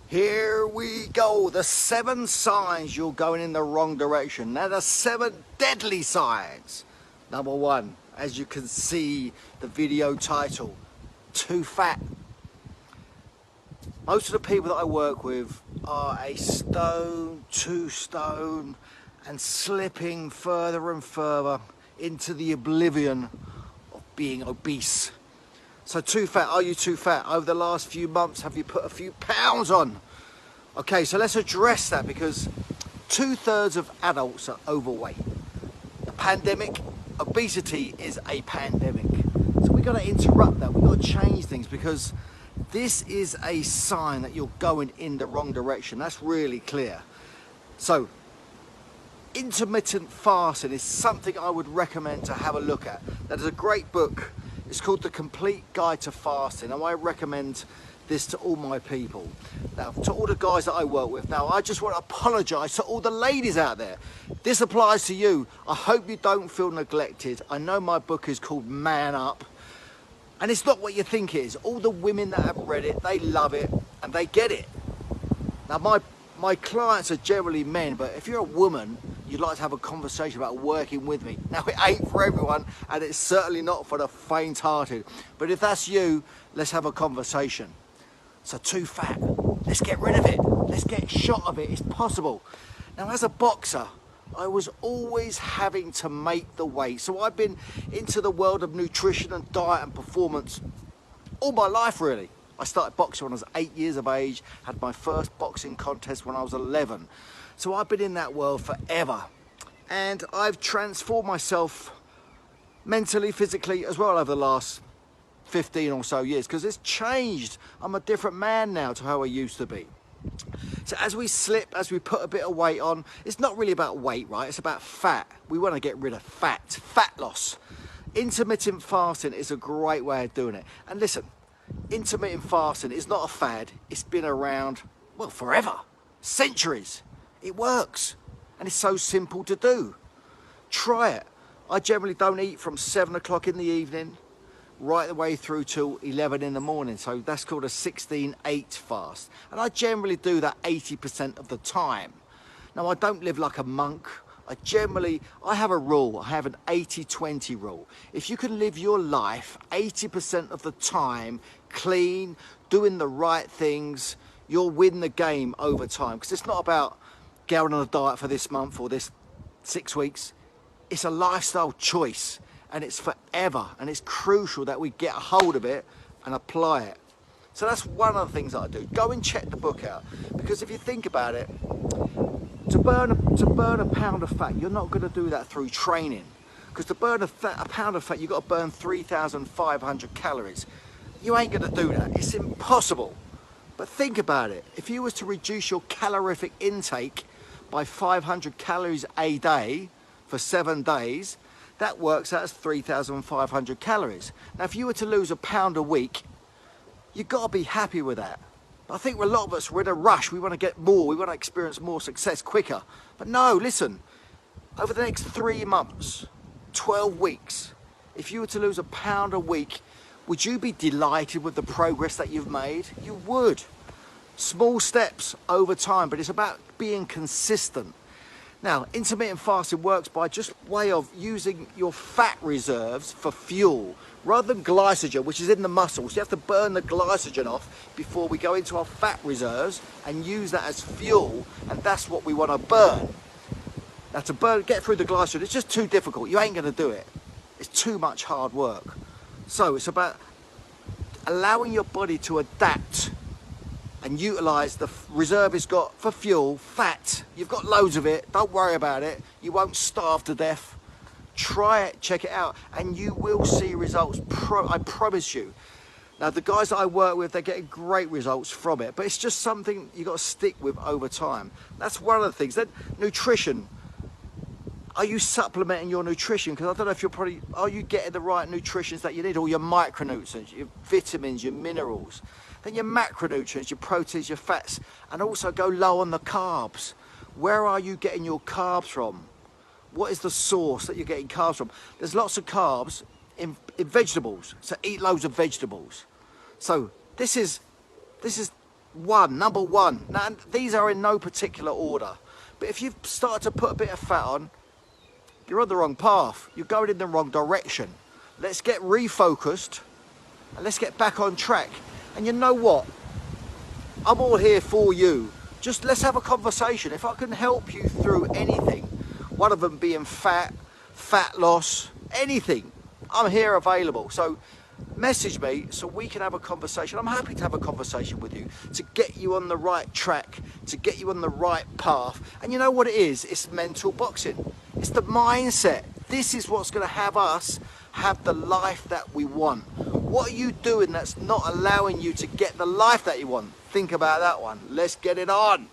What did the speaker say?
Here we go, the 7 signs you're going in the wrong direction. Now the 7 deadly signs. Number 1, as you can see the video title, too fat. Most of the people that I work with are a stone, 2 stone, and slipping further and further into the oblivion of being obese. So too fat, are you too fat? Over the last few months, have you put a few pounds on? Okay, so let's address that, because 2/3 of adults are overweight. The pandemic, obesity is a pandemic. So we've got to interrupt that, we've got to change things, because this is a sign that you're going in the wrong direction. That's really clear. So intermittent fasting is something I would recommend to have a look at. That is a great book. It's called The Complete Guide to Fasting, and I recommend this to all my people. Now, to all the guys that I work with, now I just want to apologise to all the ladies out there. This applies to you. I hope you don't feel neglected. I know my book is called Man Up, and it's not what you think it is. All the women that have read it, they love it and they get it. Now, my clients are generally men, but if you're a woman, you'd like to have a conversation about working with me. Now, it ain't for everyone, and it's certainly not for the faint-hearted. But if that's you, let's have a conversation. So too fat, let's get rid of it. Let's get shot of it, it's possible. Now, as a boxer, I was always having to make the weight. So I've been into the world of nutrition and diet and performance all my life, really. I started boxing when I was 8 years of age, had my first boxing contest when I was 11. So I've been in that world forever. And I've transformed myself mentally, physically as well over the last 15 or so years, because it's changed. I'm a different man now to how I used to be. So as we slip, as we put a bit of weight on, it's not really about weight, right? It's about fat. We want to get rid of fat loss. Intermittent fasting is a great way of doing it. And listen, intermittent fasting is not a fad. It's been around, well, forever, centuries. It works, and it's so simple to do. Try it. I generally don't eat from 7 o'clock in the evening right the way through till 11 in the morning. So that's called a 16-8 fast. And I generally do that 80% of the time. Now, I don't live like a monk. I have a rule. I have an 80-20 rule. If you can live your life 80% of the time clean, doing the right things, you'll win the game over time. Because it's not about going on a diet for this month or this 6 weeks. It's a lifestyle choice, and it's forever, and it's crucial that we get a hold of it and apply it. So that's one of the things that I do. Go and check the book out, because if you think about it, to burn a pound of fat, you're not going to do that through training, because to burn a pound of fat, you've got to burn 3,500 calories. You ain't going to do that. It's impossible. But think about it. If you was to reduce your calorific intake by 500 calories a day for 7 days, that works out as 3,500 calories. Now, if you were to lose a pound a week, you've got to be happy with that. I think a lot of us, we're in a rush. We want to get more. We want to experience more success quicker. But no, listen, over the next 3 months, 12 weeks, if you were to lose a pound a week, would you be delighted with the progress that you've made? You would. Small steps over time, but it's about being consistent. Now, intermittent fasting works by just way of using your fat reserves for fuel rather than glycogen, which is in the muscles. You have to burn the glycogen off before we go into our fat reserves and use that as fuel, and that's what we want to burn. Now, to get through the glycogen, it's just too difficult. You ain't going to do it. It's too much hard work. So it's about allowing your body to adapt and utilize the reserve it's got for fuel, fat. You've got loads of it, don't worry about it. You won't starve to death. Try it, check it out, and you will see results, I promise you. Now, the guys that I work with, they're getting great results from it, but it's just something you got to stick with over time. That's one of the things. Then nutrition. Are you supplementing your nutrition? Because I don't know if are you getting the right nutrients that you need, all your micronutrients, your vitamins, your minerals. Then your macronutrients, your proteins, your fats, and also go low on the carbs. Where are you getting your carbs from? What is the source that you're getting carbs from? There's lots of carbs in vegetables, so eat loads of vegetables. So this is number one. Now, these are in no particular order, but if you start to put a bit of fat on, you're on the wrong path. You're going in the wrong direction. Let's get refocused and let's get back on track. And you know what? I'm all here for you. Just let's have a conversation. If I can help you through anything, one of them being fat loss, anything, I'm here available. So message me so we can have a conversation. I'm happy to have a conversation with you to get you on the right track, to get you on the right path. And you know what it is? It's mental boxing. It's the mindset. This is what's going to have us have the life that we want. What are you doing that's not allowing you to get the life that you want? Think about that one. Let's get it on.